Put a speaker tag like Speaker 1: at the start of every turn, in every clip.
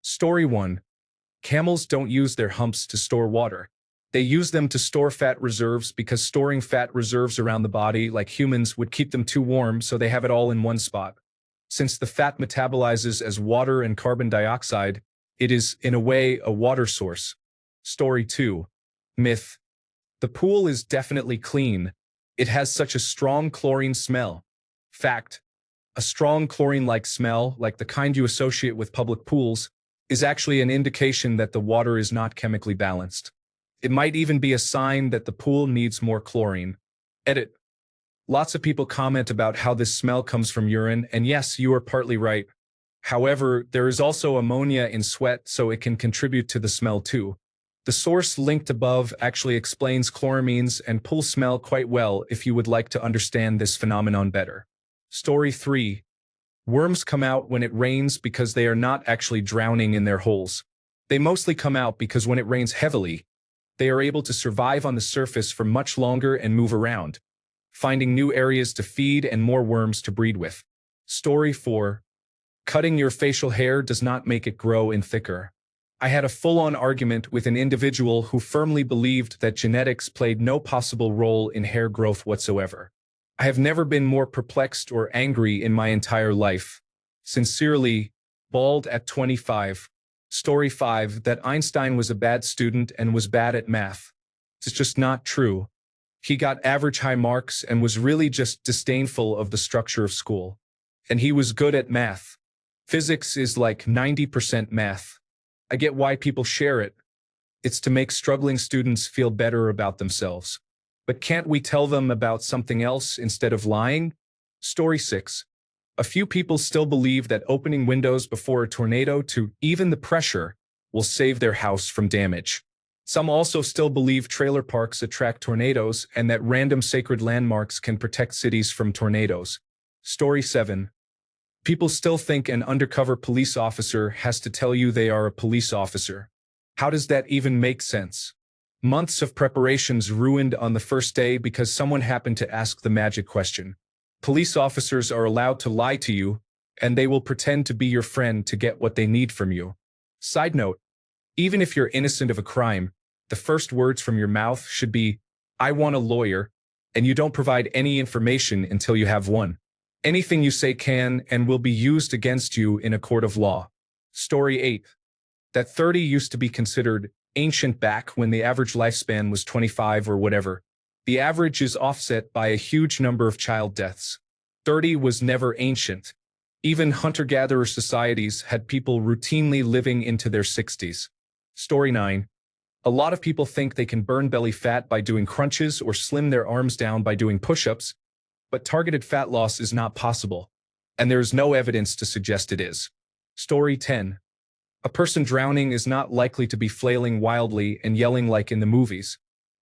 Speaker 1: Story 1. Camels don't use their humps to store water. They use them to store fat reserves because storing fat reserves around the body, like humans, would keep them too warm, so they have it all in one spot. Since the fat metabolizes as water and carbon dioxide, it is, in a way, a water source. Story 2. Myth. The pool is definitely clean. It has such a strong chlorine smell. Fact. A strong chlorine-like smell, like the kind you associate with public pools, is actually an indication that the water is not chemically balanced. It might even be a sign that the pool needs more chlorine. Edit. Lots of people comment about how this smell comes from urine, and yes, you are partly right. However, there is also ammonia in sweat, so it can contribute to the smell too. The source linked above actually explains chloramines and pool smell quite well if you would like to understand this phenomenon better. Story 3. Worms come out when it rains because they are not actually drowning in their holes. They mostly come out because when it rains heavily, they are able to survive on the surface for much longer and move around, finding new areas to feed and more worms to breed with. Story 4. Cutting your facial hair does not make it grow in thicker. I had a full-on argument with an individual who firmly believed that genetics played no possible role in hair growth whatsoever. I have never been more perplexed or angry in my entire life. Sincerely, Bald at 25. Story 5. That Einstein was a bad student and was bad at math. It's just not true. He got average high marks and was really just disdainful of the structure of school. And he was good at math. Physics is like 90% math. I get why people share it. It's to make struggling students feel better about themselves. But can't we tell them about something else instead of lying? Story 6. A few people still believe that opening windows before a tornado to even the pressure will save their house from damage. Some also still believe trailer parks attract tornadoes and that random sacred landmarks can protect cities from tornadoes. Story 7. People still think an undercover police officer has to tell you they are a police officer. How does that even make sense? Months of preparations ruined on the first day because someone happened to ask the magic question. Police officers are allowed to lie to you, and they will pretend to be your friend to get what they need from you. Side note, even if you're innocent of a crime, the first words from your mouth should be, "I want a lawyer," and you don't provide any information until you have one. Anything you say can and will be used against you in a court of law. Story 8. That 30 used to be considered ancient back when the average lifespan was 25 or whatever. The average is offset by a huge number of child deaths. 30 was never ancient. Even hunter-gatherer societies had people routinely living into their 60s. Story 9. A lot of people think they can burn belly fat by doing crunches or slim their arms down by doing push-ups, but targeted fat loss is not possible, and there is no evidence to suggest it is. Story 10. A person drowning is not likely to be flailing wildly and yelling like in the movies.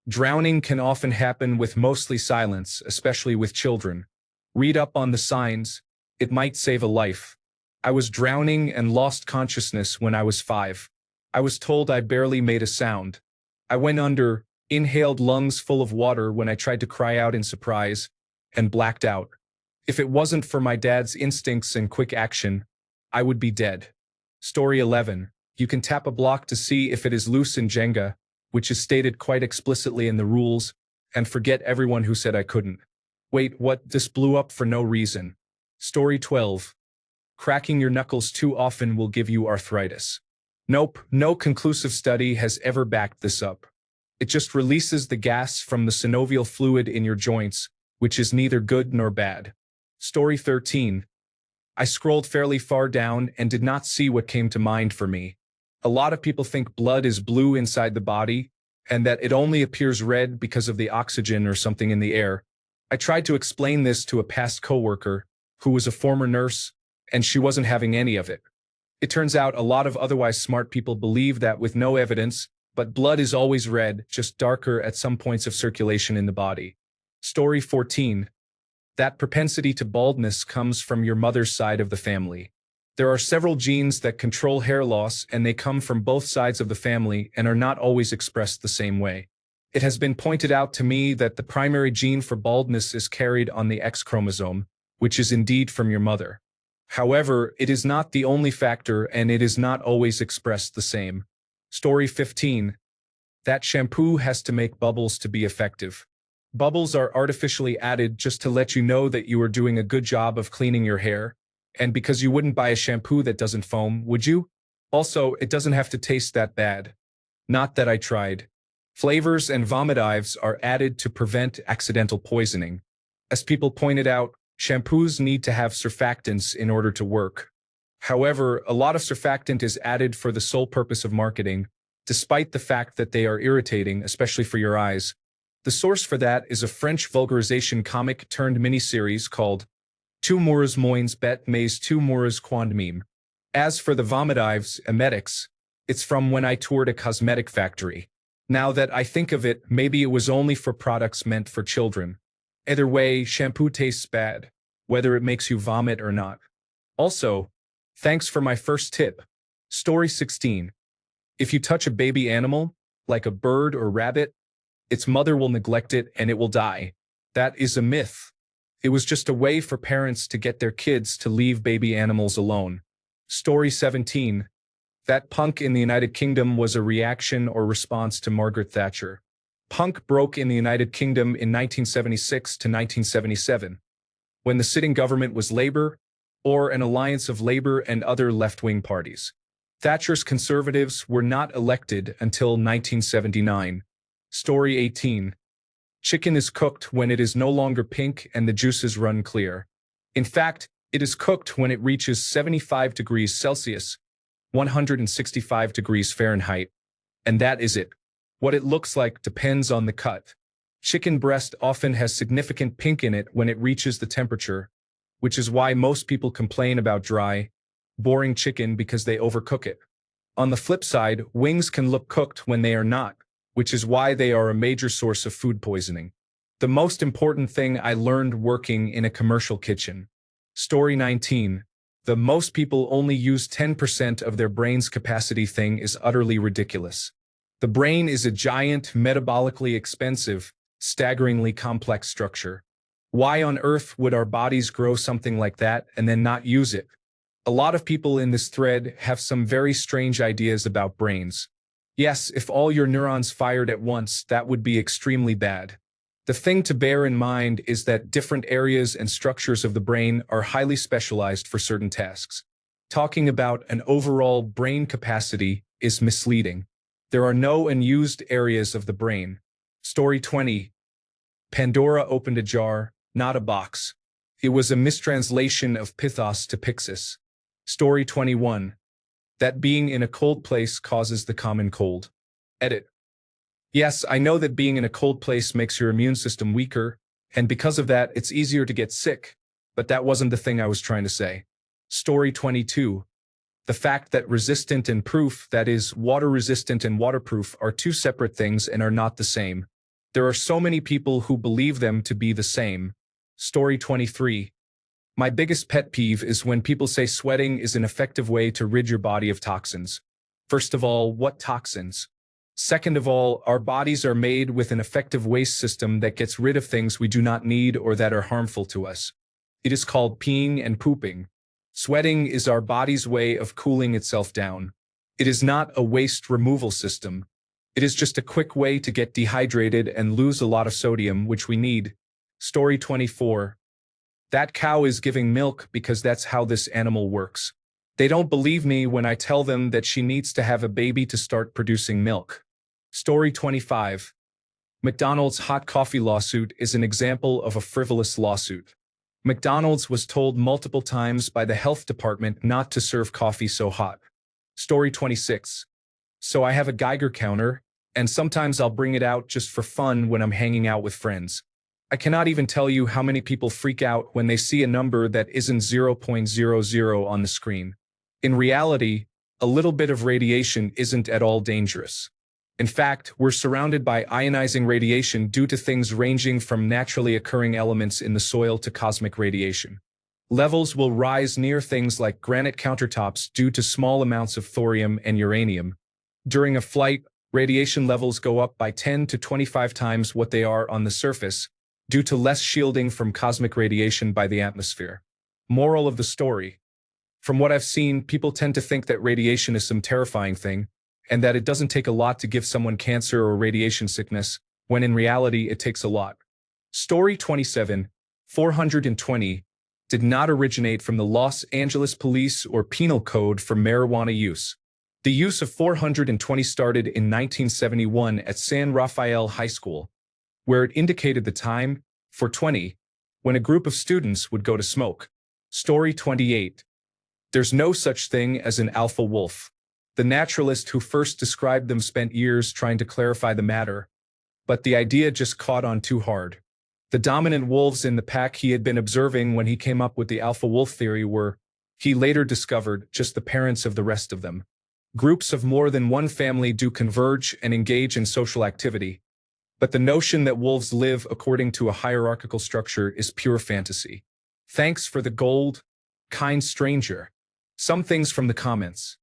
Speaker 1: Drowning can often happen with mostly silence, especially with children. Read up on the signs. It might save a life. I was drowning and lost consciousness when I was 5. I was told I barely made a sound. I went under, inhaled lungs full of water when I tried to cry out in surprise, and blacked out. If it wasn't for my dad's instincts and quick action, I would be dead. Story 11. You can tap a block to see if it is loose in Jenga, which is stated quite explicitly in the rules, and forget everyone who said I couldn't. Wait, what? This blew up for no reason. Story 12. Cracking your knuckles too often will give you arthritis. Nope, no conclusive study has ever backed this up. It just releases the gas from the synovial fluid in your joints, which is neither good nor bad. Story 13. I scrolled fairly far down and did not see what came to mind for me. A lot of people think blood is blue inside the body, and that it only appears red because of the oxygen or something in the air. I tried to explain this to a past coworker, who was a former nurse, and she wasn't having any of it. It turns out a lot of otherwise smart people believe that with no evidence, but blood is always red, just darker at some points of circulation in the body. Story 14. That propensity to baldness comes from your mother's side of the family. There are several genes that control hair loss, and they come from both sides of the family and are not always expressed the same way. It has been pointed out to me that the primary gene for baldness is carried on the X chromosome, which is indeed from your mother. However, it is not the only factor and it is not always expressed the same. Story 15. That shampoo has to make bubbles to be effective. Bubbles are artificially added just to let you know that you are doing a good job of cleaning your hair. And because you wouldn't buy a shampoo that doesn't foam, would you? Also, it doesn't have to taste that bad. Not that I tried. Flavors and vomitives are added to prevent accidental poisoning. As people pointed out, shampoos need to have surfactants in order to work. However, a lot of surfactant is added for the sole purpose of marketing, despite the fact that they are irritating, especially for your eyes. The source for that is a French vulgarization comic turned miniseries called Two moures moins bet mais two moures quand meme. As for the vomitives, emetics, it's from when I toured a cosmetic factory. Now that I think of it, maybe it was only for products meant for children. Either way, shampoo tastes bad, whether it makes you vomit or not. Also, thanks for my first tip. Story 16. If you touch a baby animal, like a bird or rabbit, its mother will neglect it and it will die. That is a myth. It was just a way for parents to get their kids to leave baby animals alone. Story 17. That punk in the United Kingdom was a reaction or response to Margaret Thatcher. Punk broke in the United Kingdom in 1976 to 1977, when the sitting government was Labour, or an alliance of Labour and other left-wing parties. Thatcher's Conservatives were not elected until 1979. Story 18. Chicken is cooked when it is no longer pink and the juices run clear. In fact, it is cooked when it reaches 75 degrees Celsius, 165 degrees Fahrenheit. And that is it. What it looks like depends on the cut. Chicken breast often has significant pink in it when it reaches the temperature, which is why most people complain about dry, boring chicken because they overcook it. On the flip side, wings can look cooked when they are not, which is why they are a major source of food poisoning. The most important thing I learned working in a commercial kitchen. Story 19. The most people only use 10% of their brain's capacity thing is utterly ridiculous. The brain is a giant, metabolically expensive, staggeringly complex structure. Why on earth would our bodies grow something like that and then not use it? A lot of people in this thread have some very strange ideas about brains. Yes, if all your neurons fired at once, that would be extremely bad. The thing to bear in mind is that different areas and structures of the brain are highly specialized for certain tasks. Talking about an overall brain capacity is misleading. There are no unused areas of the brain. Story 20. Pandora opened a jar, not a box. It was a mistranslation of Pythos to Pixis. Story 21. That being in a cold place causes the common cold. Edit. Yes, I know that being in a cold place makes your immune system weaker, and because of that, it's easier to get sick, but that wasn't the thing I was trying to say. Story 22. The fact that resistant and proof, that is, water-resistant and waterproof, are two separate things and are not the same. There are so many people who believe them to be the same. Story 23. My biggest pet peeve is when people say sweating is an effective way to rid your body of toxins. First of all, what toxins? Second of all, our bodies are made with an effective waste system that gets rid of things we do not need or that are harmful to us. It is called peeing and pooping. Sweating is our body's way of cooling itself down. It is not a waste removal system. It is just a quick way to get dehydrated and lose a lot of sodium, which we need. Story 24. That cow is giving milk because that's how this animal works. They don't believe me when I tell them that she needs to have a baby to start producing milk. Story 25. McDonald's hot coffee lawsuit is an example of a frivolous lawsuit. McDonald's was told multiple times by the health department not to serve coffee so hot. Story 26. So I have a Geiger counter, and sometimes I'll bring it out just for fun when I'm hanging out with friends. I cannot even tell you how many people freak out when they see a number that isn't 0.00 on the screen. In reality, a little bit of radiation isn't at all dangerous. In fact, we're surrounded by ionizing radiation due to things ranging from naturally occurring elements in the soil to cosmic radiation. Levels will rise near things like granite countertops due to small amounts of thorium and uranium. During a flight, radiation levels go up by 10 to 25 times what they are on the surface, due to less shielding from cosmic radiation by the atmosphere. Moral of the story: From what I've seen, people tend to think that radiation is some terrifying thing, and that it doesn't take a lot to give someone cancer or radiation sickness, when in reality it takes a lot. Story 27, 420, did not originate from the Los Angeles Police or Penal Code for marijuana use. The use of 420 started in 1971 at San Rafael High School, where it indicated the time, 420, when a group of students would go to smoke. Story 28. There's no such thing as an alpha wolf. The naturalist who first described them spent years trying to clarify the matter, but the idea just caught on too hard. The dominant wolves in the pack he had been observing when he came up with the alpha wolf theory were, he later discovered, just the parents of the rest of them. Groups of more than one family do converge and engage in social activity, but the notion that wolves live according to a hierarchical structure is pure fantasy. Thanks for the gold, kind stranger. Some things from the comments.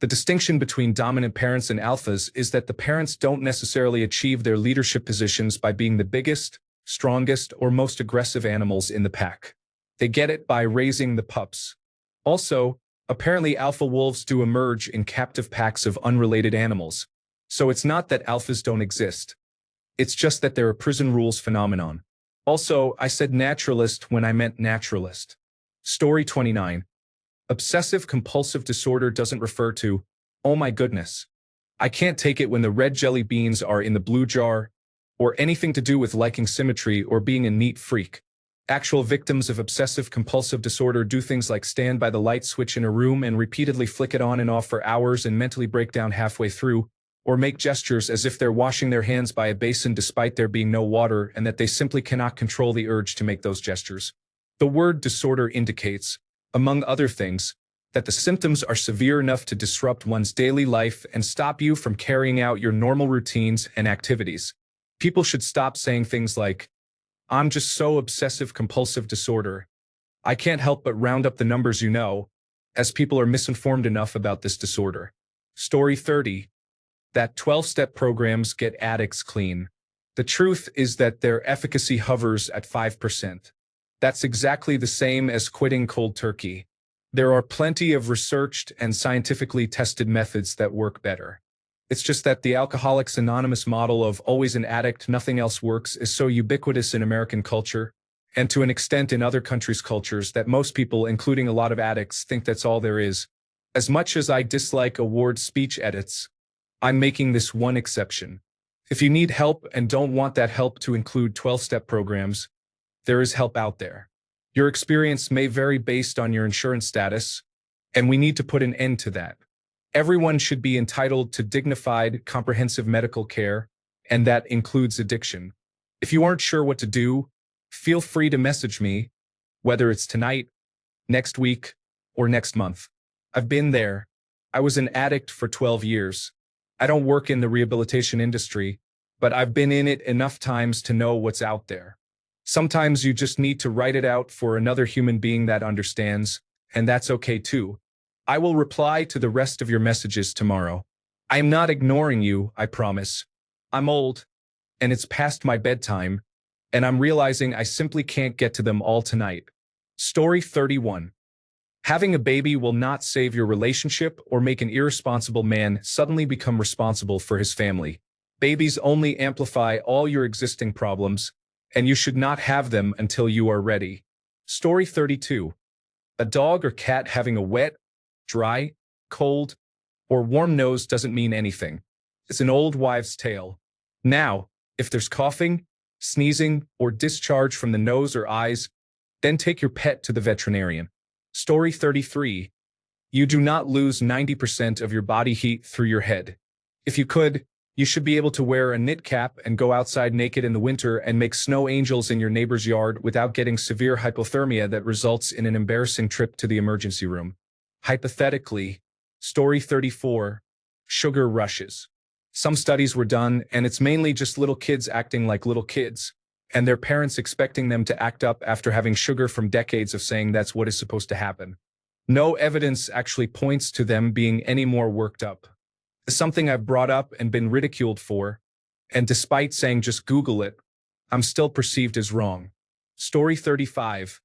Speaker 1: The distinction between dominant parents and alphas is that the parents don't necessarily achieve their leadership positions by being the biggest, strongest, or most aggressive animals in the pack. They get it by raising the pups. Also, apparently alpha wolves do emerge in captive packs of unrelated animals, so it's not that alphas don't exist. It's just that they're a prison rules phenomenon. Also, I said naturalist when I meant naturalist. Story 29. Obsessive-compulsive disorder doesn't refer to, oh my goodness, I can't take it when the red jelly beans are in the blue jar, or anything to do with liking symmetry or being a neat freak. Actual victims of obsessive-compulsive disorder do things like stand by the light switch in a room and repeatedly flick it on and off for hours and mentally break down halfway through, or make gestures as if they're washing their hands by a basin despite there being no water and that they simply cannot control the urge to make those gestures. The word disorder indicates, among other things, that the symptoms are severe enough to disrupt one's daily life and stop you from carrying out your normal routines and activities. People should stop saying things like, I'm just so obsessive-compulsive disorder. I can't help but round up the numbers you know, as people are misinformed enough about this disorder. Story 30. That 12-step programs get addicts clean. The truth is that their efficacy hovers at 5%. That's exactly the same as quitting cold turkey. There are plenty of researched and scientifically tested methods that work better. It's just that the Alcoholics Anonymous model of always an addict, nothing else works is so ubiquitous in American culture, and to an extent in other countries' cultures, that most people, including a lot of addicts, think that's all there is. As much as I dislike award speech edits, I'm making this one exception. If you need help and don't want that help to include 12-step programs, there is help out there. Your experience may vary based on your insurance status, and we need to put an end to that. Everyone should be entitled to dignified, comprehensive medical care, and that includes addiction. If you aren't sure what to do, feel free to message me, whether it's tonight, next week, or next month. I've been there. I was an addict for 12 years. I don't work in the rehabilitation industry, but I've been in it enough times to know what's out there. Sometimes you just need to write it out for another human being that understands, and that's okay too. I will reply to the rest of your messages tomorrow. I am not ignoring you, I promise. I'm old, and it's past my bedtime, and I'm realizing I simply can't get to them all tonight. Story 31. Having a baby will not save your relationship or make an irresponsible man suddenly become responsible for his family. Babies only amplify all your existing problems, and you should not have them until you are ready. Story 32. A dog or cat having a wet, dry, cold, or warm nose doesn't mean anything. It's an old wives' tale. Now, if there's coughing, sneezing, or discharge from the nose or eyes, then take your pet to the veterinarian. Story 33. You do not lose 90% of your body heat through your head. If you could, you should be able to wear a knit cap and go outside naked in the winter and make snow angels in your neighbor's yard without getting severe hypothermia that results in an embarrassing trip to the emergency room. Hypothetically, Story 34. Sugar rushes. Some studies were done, and it's mainly just little kids acting like little kids, and their parents expecting them to act up after having sugar from decades of saying that's what is supposed to happen. No evidence actually points to them being any more worked up. Something I've brought up and been ridiculed for, and despite saying just Google it, I'm still perceived as wrong. Story 35.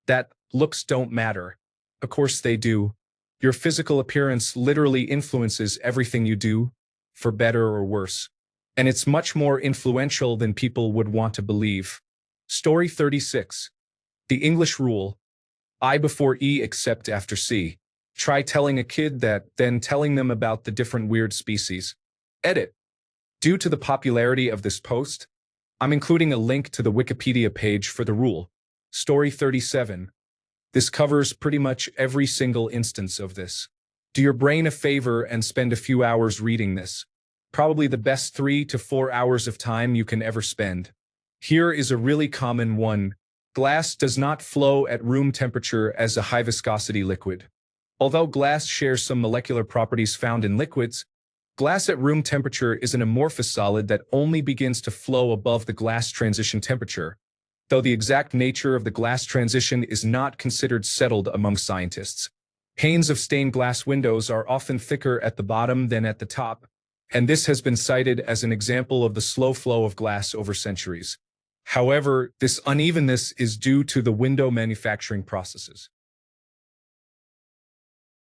Speaker 1: That looks don't matter. Of course they do. Your physical appearance literally influences everything you do, for better or worse. And it's much more influential than people would want to believe. Story 36. The English rule. I before E except after C. Try telling a kid that, then telling them about the different weird species. Edit. Due to the popularity of this post, I'm including a link to the Wikipedia page for the rule. Story 37. This covers pretty much every single instance of this. Do your brain a favor and spend a few hours reading this. Probably the best 3 to 4 hours of time you can ever spend. Here is a really common one. Glass does not flow at room temperature as a high viscosity liquid. Although glass shares some molecular properties found in liquids, glass at room temperature is an amorphous solid that only begins to flow above the glass transition temperature, though the exact nature of the glass transition is not considered settled among scientists. Panes of stained glass windows are often thicker at the bottom than at the top, and this has been cited as an example of the slow flow of glass over centuries. However, this unevenness is due to the window manufacturing processes.